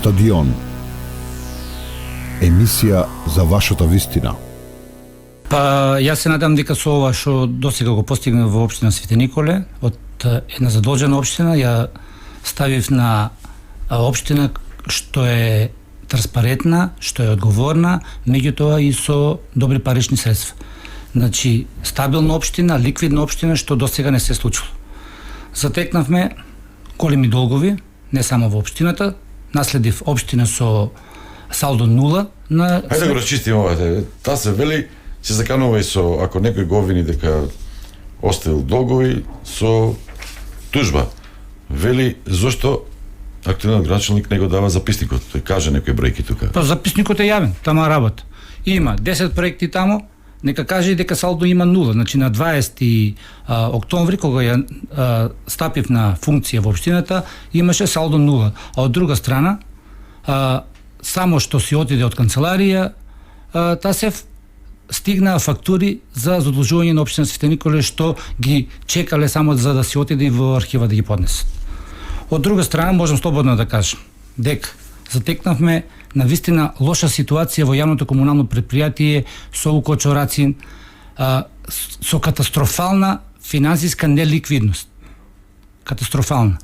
Стадион. Емисија за вашата вистина. Па, јас се надам дека со ова што досега го постигнав во општина Свети Николе, од една задолжена општина, ја ставив на општина што е транспарентна, што е одговорна, меѓутоа и со добри парични средства. Значи, стабилна општина, ликвидна општина, што досега не се случило. Затекнавме големи долгови, не само во општината, наследив општина со салдо нула на... Хајде да го расчистиме ова. Таа се вели, се заканува и со, ако некој го обвини дека оставил долгови, со тужба. Вели, зошто активниот градоначалник не го дава записникот? Тој каже некои бројки тука. Па записникот е јавен, тама работа. Има 10 проекти таму, нека каже и дека салдо има нула. Значи на 20 октомври, кога ја стапив на функција во општината, имаше салдо нула. А од друга страна, само што си отиде од канцеларија, таа се стигнаа фактури за задолжување на општина Свети Николе, што ги чекале само за да си отиде во архива да ги поднесат. Од друга страна, можам слободно да кажам дека затекнавме на вистина лоша ситуација во јавното комунално предпријатие со Укочорацин, со катастрофална финансиска неликвидност. Катастрофална.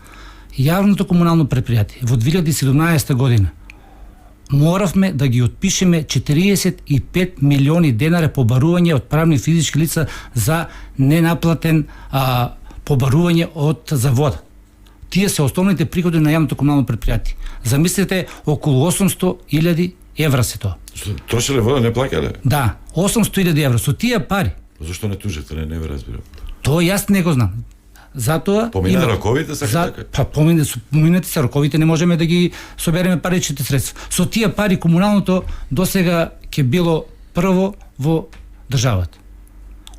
Јавното комунално предпријатие во 2017 година моравме да ги отпишеме 45 милиони денари побарување од правни и физички лица за ненаплатен побарување од завода. Тие се основните приходи на јавното комунално предпријатие. Замислете, околу 800.000 евра се тоа. Трошеле вода, не плаќале? Да, 800.000 евра. Со тие пари. Зошто не тужите, не ве разбирам. Тоа јас не го знам. Затоа помина роковите така? Па поминати се роковите, не можеме да ги собереме паричните средства. Со тие пари комуналното досега ќе било прво во државата.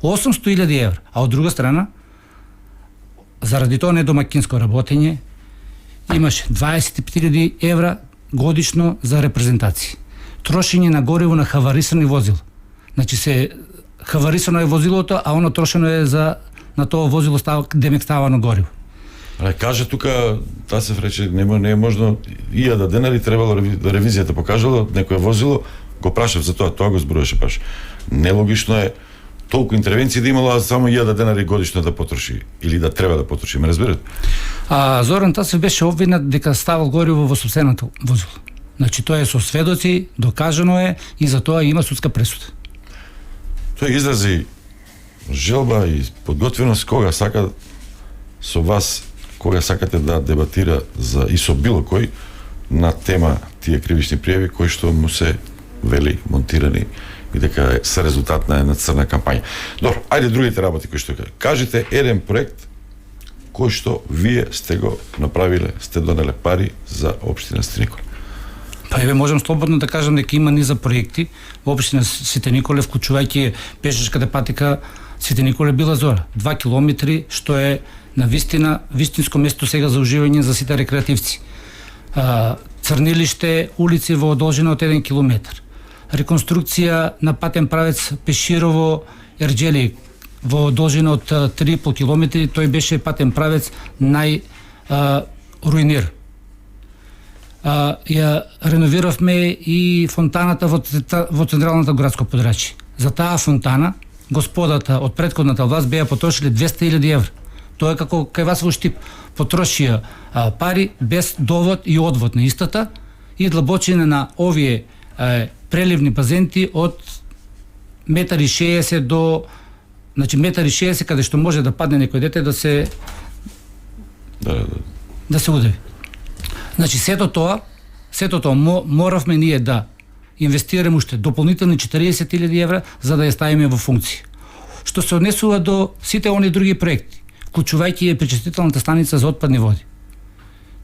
800.000 евра, а од друга страна, заради тоа недомакинско работење, имаше 25.000 евра годишно за репрезентации. Трошење на гориво на хаварисани возила. Значи хаварисано е возилото, а оно трошено е на тоа возило демек ставано гориво. Але каже тука, таа се рече, не е можно 1000 денари требало да ревизијата покажала некое возило, го прашав за тоа го зборуваше баш. Нелогично е толку интервенции да имало, а само 1000 денари годишно да потроши или да треба да потроши, ме разбирате? Зоран Тасев беше обвинат дека ставал гориво во сопственото возило. Значи тоа е со сведоци, докажано е и за тоа има судска пресуда. Тој изрази желба и подготвеност кога сака со вас, кога сакате да дебатира за и со било кој на тема тие кривични пријави кои што му се вели монтирани и дека се резултат на една црна кампања. Добро, ајде другите работи кои што кажете еден проект кој што вие сте го направиле, сте донеле пари за општина Свети Николе. Па еве можам слободно да кажам дека има низа проекти во општина Свети Николе, вклучувајќи пешачката патека Свети Николе Била Зора, 2 километри, што е на вистинско место сега за уживање за сите рекреативци. Црнилиште, улици во должина од 1 километар. Реконструкција на патен правец Пеширово Ерџели во должина од 3,5 километри, тој беше патен правец руинир. Ја реновиравме и фонтаната во централната градско подрачје. За таа фонтана господата од претходната власт беа потрошиле 200.000 евра. Тоа е како кај вас во Штип. Потрошија пари без довод и одвод на истата и длабочина на овие преливни базенти од 1,60 м до 1,60 м каде што може да падне некој дете да се удави. Значи сето тоа моравме ние да инвестираме уште дополнителни 40.000 евра за да ја ставиме во функција. Што се однесува до сите они други проекти, вклучувајќи и пречистителната станица за отпадни води.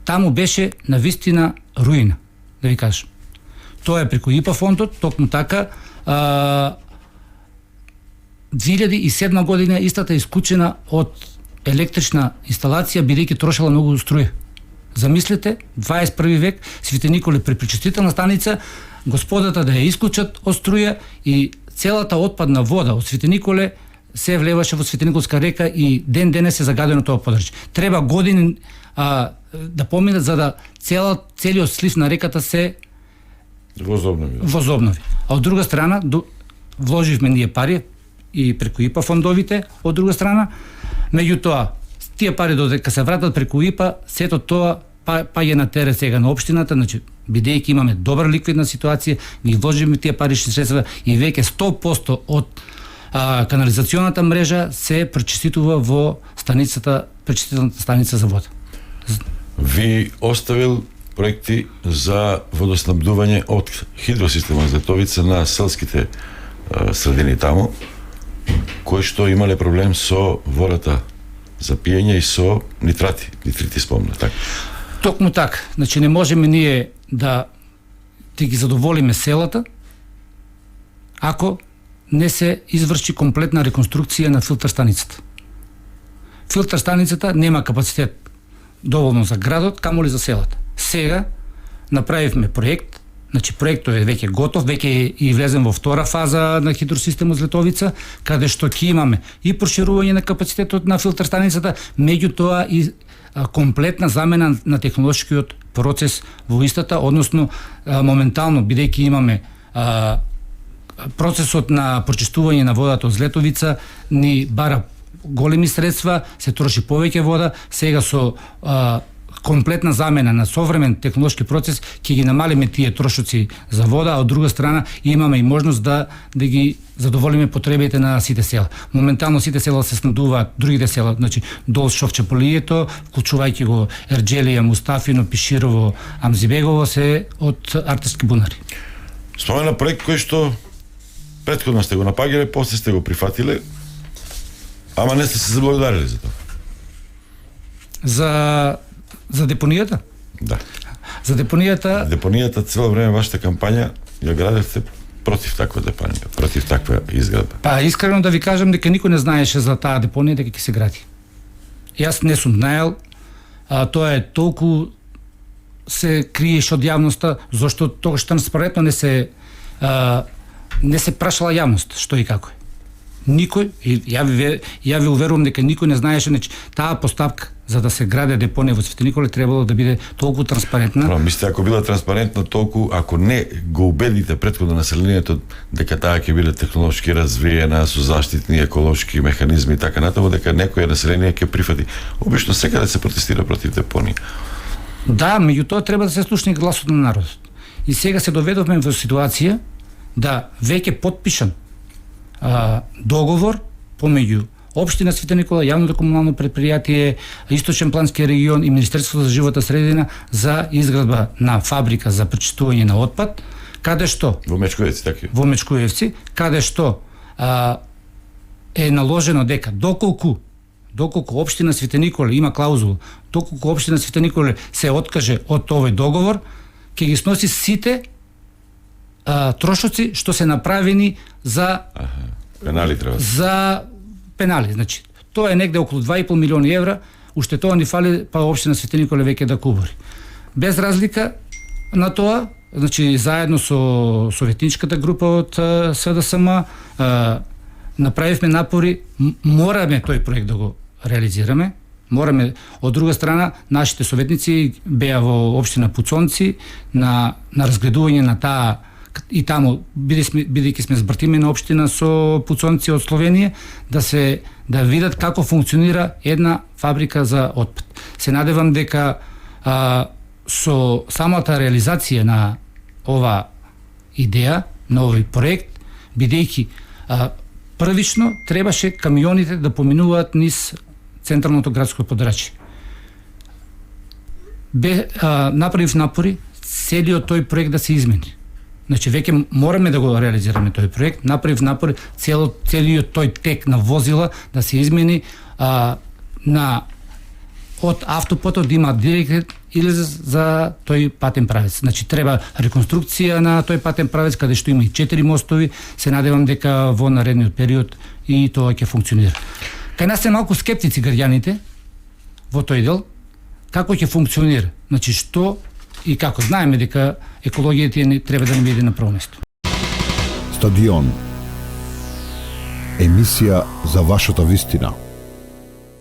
Таму беше на вистина руина, да ви кажам. Тоа е преку ИПА фондот, токму така 2007 година истата е исклучена од електрична инсталација бидејќи трошела многу струја. Замислете, 21 век, Свети Николе при пречистителна станица, господата да ја исклучат од струја и целата отпадна вода од Свети Николе се влеваше во Свети Николска река и ден денес е загадено тоа подрачје. Треба години да поминат за да целиот слив на реката се возобнови. А од друга страна вложивме ние пари и преку ИПА фондовите, од друга страна, меѓутоа тие пари додека се вратат преку ИПА, сето тоа па е на терет сега на општината, значи бидејќи имаме добра ликвидна ситуација, ги вложиме тие парични средства и веќе 100% од канализационата мрежа се пречиститува во пречистителната станица за вода. Ви оставил проекти за водоснабдување од хидросистема Злетовица на селските средини таму, кои што имале проблем со водата за пиење и со нитрити спомна, така? Токму така, значи не можеме ние да ги задоволиме селата ако не се изврши комплетна реконструкција на филтер станицата. Филтер станицата нема капацитет доволно за градот, камоли за селата. Сега направивме проект, значи проектот е веќе готов, веќе и влезен во втора фаза на хидросистемот Злетовица, каде што ќе имаме и проширување на капацитетот на филтер станицата, меѓутоа и комплетна замена на технолошкиот процес во истата, односно моментално бидејќи имаме процесот на прочистување на водата од Злетовица ни бара големи средства, се троши повеќе вода, сега со комплетна замена на современ технолошки процес ќе ги намалиме тие трошоци за вода, а од друга страна имаме и можност да ги задоволиме потребите на сите села. Моментално сите села се снабдуваат, другите села, значи Дол Шовчеполието, вклучувајќи го Ерџелија, Мустафино, Пиширово, Амзибегово, се од артиски бунари. Спомена проект кој што претходно сте го напаѓале, после сте го прифатиле, ама не сте се заблагодарили за тоа. За депонијата? Да. За депонијата... Депонијата цело време вашата кампања ја градевте против таква депонија, против таква изградба. Па искрено да ви кажам дека никој не знаеше за таа депонија дека ќе се гради. Јас не сум знаел, тоа е толку се криеш од јавноста, зашто тоа транспарентно не се прашала јавност што и како е. Никој, и ја ви уверувам дека никој не знаеше, значи таа поставка за да се граде депонија во Свети Николе требало да биде толку транспарентна. Мислите, ако била транспарентна толку, ако не го убедите претходно населението дека таа ќе биде технолошки развиена со заштитни еколошки механизми и така натаму, дека некој население ќе прифати. Обично секаде се протестира против депонија. Да, меѓутоа треба да се слушне гласот на народот. И сега се доведовме во ситуација да веќе потпишан договор помеѓу Општина Свети Никола, јавното комунално предпријатие, Источен плански регион и Министерството за животна средина за изградба на фабрика за пречистување на отпад, каде што во Мечкуевци, така. Во Мечкуевци, каде што е наложено дека доколку Општина Свети Николе има клаузула, доколку Општина Свети Николе се откаже од овој договор, ќе ги сноси сите трошоци што се направени за пенали треба. За пенали, значи тоа е негде околу 2,5 милиони евра, уште тоа ни фали па Општина Свети Николе веќе да кубори. Без разлика на тоа, значи заедно со советничката група од СДСМ направивме напори, мораме тој проект да го реализираме, мораме, од друга страна, нашите советници беа во Општина Пуцонци на разгледување на таа и таму, бидејќи сме збратимена општина со Пуцонци од Словенија, да видат како функционира една фабрика за отпад. Се надевам дека со самата реализација на ова идеја, на овој проект, бидејќи првично требаше камионите да поминуваат низ централното градско подрачје. Направив напори целиот тој проект да се измени. Значи веќе мораме да го реализираме тој проект, направив напори целиот тој тек на возила да се измени од автопотот да има директен или за тој патен правец. Значи треба реконструкција на тој патен правец каде што има и 4 мостови, се надевам дека во наредниот период и тоа ќе функционира. Кај нас се малку скептици граѓаните во тој дел, како ќе функционира, значи што и како. Знаеме дека екологијата не треба да не биде на прво место. Стадион. Емисија за вашата вистина.